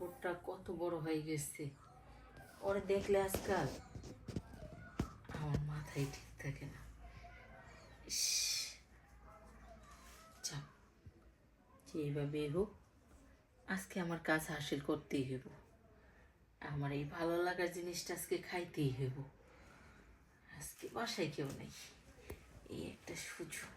ঠোঁটটা কত বড় হয়ে গেছে। ওরে দেখলে আজকাল আমার মাথায় ঠিক থাকে না। ইস, যাক, যেভাবে হোক আজকে আমার কাজ হাসিল করতেই হইব। আমার এই ভালো লাগার জিনিসটা আজকে খাইতেই হইব। আজকে বাসায় কেউ নেই, এই একটা সুযোগ।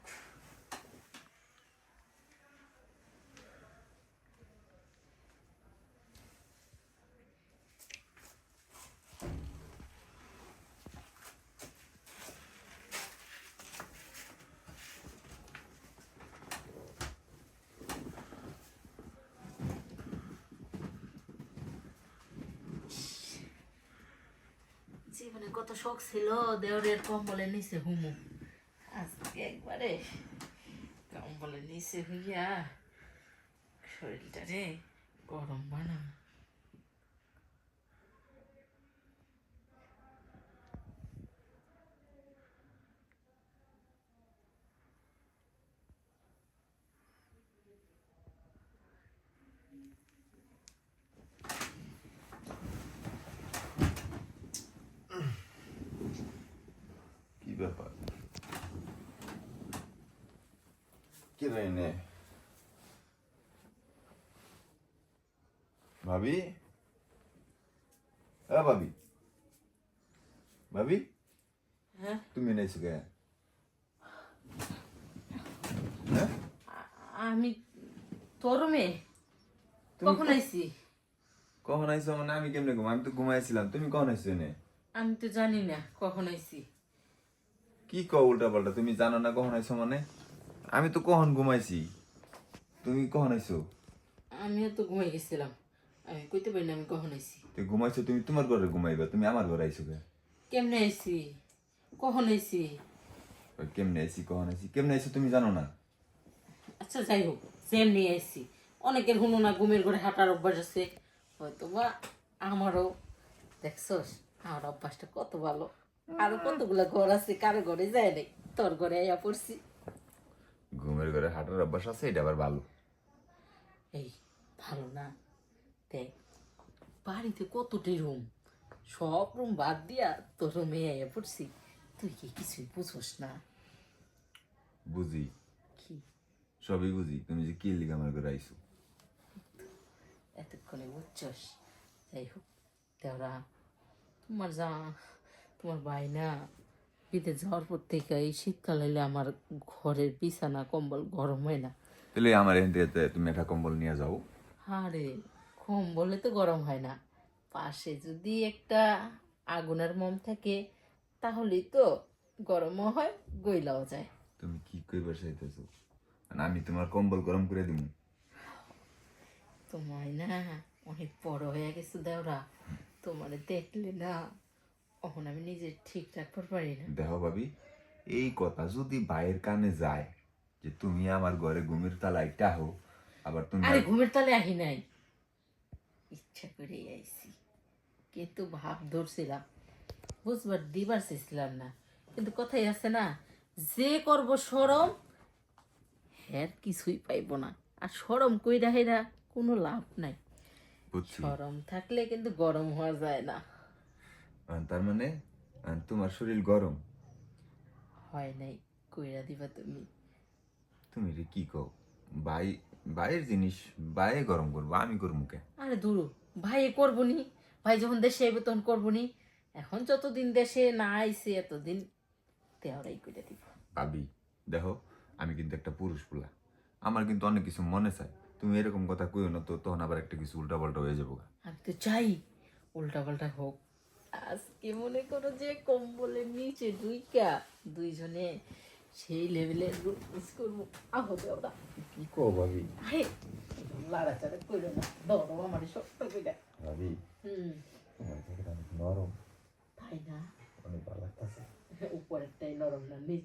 জীবনে কত শখ ছিল দেওরের কম্বলের নিচে হুমু, আজকে একবারে কম্বলের নিচে হইয়া শরীরটারে গরম বানাম। কি ব্যাপার? কি রে নে ভাবি? ভাবি, ভাবি, হ্যাঁ, তুমি নাইছো কে? হ্যাঁ, আমি তোর মেয়ে তুমি কখন আইছি? কখন আইছো? মানে আমি কেমনে ঘুম? আমি তো ঘুমাইছিলাম। তুমি কখন আইছো এনে? আমি তো জানি না কখন আইছি। কি কও উল্টা পাল্টা? তুমি জানো না কখন আইছো মানে? আমি তো কখন ঘুমাইছি, তুমি কখন আইছো? আমিও তো ঘুমাই গেছিলাম, আমি কইতে পারি না আমি কখন আইছি। তুই ঘুমাইছো, তুমি তোমার ঘরে ঘুমাইবা, তুমি আমার ঘরে আইছো কে? কেমনে আইছি, কখন আইছি? ওই কেমনে আইছি, কখন আইছি, কেমনে আইছো তুমি জানো না? আচ্ছা যাই হোক, যেমনি আইছি। অনেকের শুনো না ঘুমের ঘরে হাঁটার অভ্যাস আছে, হয়তো বা আমারও। দেখছস আমার অভ্যাসটা কত ভালো। আরো কতগুলা ঘর আছে, কারো ঘরে যায় নাই, তোর ঘরে আইয়া পড়ছি। ঘুমের ঘরে হাঁটার অভ্যাস আছে, এটা আবার ভালো। এই ভালো না? দেখ, বাড়িতে কতটি রুম, সব রুম বাদ দিয়া তোর রুমে আইয়া পড়ছি। তুই কি কিছুই বুঝোস না? বুঝি, কি সবই বুঝি। তুমি যে কি লিগে আমার ঘরে আইছো? এতক্ষণে বুঝছস? যাই হোক, দেওরা, তোমার যা, তোমার ভাই না বিদেশ যাওয়ার পর থেকে এই শীতকাল হলে আমার ঘরের বিছানা কম্বল গরম হয় না। তাহলে আমার এখান থেকে তুমি একটা কম্বল নিয়ে যাও। আরে কম্বলে তো গরম হয় না, পাশে যদি একটা আগুনের মম থাকে তাহলেই তো গরমও হয়, গইলাও যায়। তুমি কি কইবার চাইতেছো? মানে আমি তোমার কম্বল গরম করে দিব? তোমায় না অনেক বড় হয়ে গেছে দেওরা, তোমার দেখলে না এখন আমি নিজে ঠিক রাখতে পারি না। দেখো ভাবি, এই কথা যদি বাইরের কানে যায় যে তুমি আমার ঘরে ঘুমের তালায় টাহো, আবার তুমি আরে ঘুমের তালে আহি নাই, ইচ্ছা করে আইছি, কিন্তু ভাব ধরছিলাম, বুঝবার দিবার চেয়েছিলাম না। কিন্তু কথাই আছে না, যে করব সরম হ্যার কিছুই পাইব না। আর সরম কইরা হেরা কোনো লাভ নাই। বুঝছি। সরম থাকলে কিন্তু গরম হওয়া যায় না। তার মানে তোমার শরীর গরম? হয় নাই, কইরা দিবা তুমি। তুমি রে কি কও? ভাই, ভাইয়ের জিনিস ভাইয়ে গরম করবো, আমি করবো কে? আরে ধুরু, ভাই করবো নি, ভাই যখন দেশে আইবে তখন করবো নি। এখন যতদিন দেশে না আইছে এতদিন তেওরাই কইরা দিব। ভাবি, দেখো, আমি কিন্তু একটা পুরুষ পোলা, আমার কিন্তু অনেক কিছু মনে চায়। তুমি এরকম কথা কইও না তো, তখন আবার একটা কিছু উল্টা পাল্টা হয়ে যাবো। আমি তো চাই উল্টা পাল্টা হোক। আজকে মনে করো যে কম্বলের নিচে দুইটা দুইজনে সেই লেভেলের মিস করবো। আহো দেওরা, কি কও ভাবি? আরে লাড়াচাড়া করো না, ধরো আমার শক্ত কইরা। ভাবি, হুম, তোমার জায়গাটা অনেক নরম, তাই না? অনেক ভালো লাগতেছে। উপরেরটাই নরম না, নিচে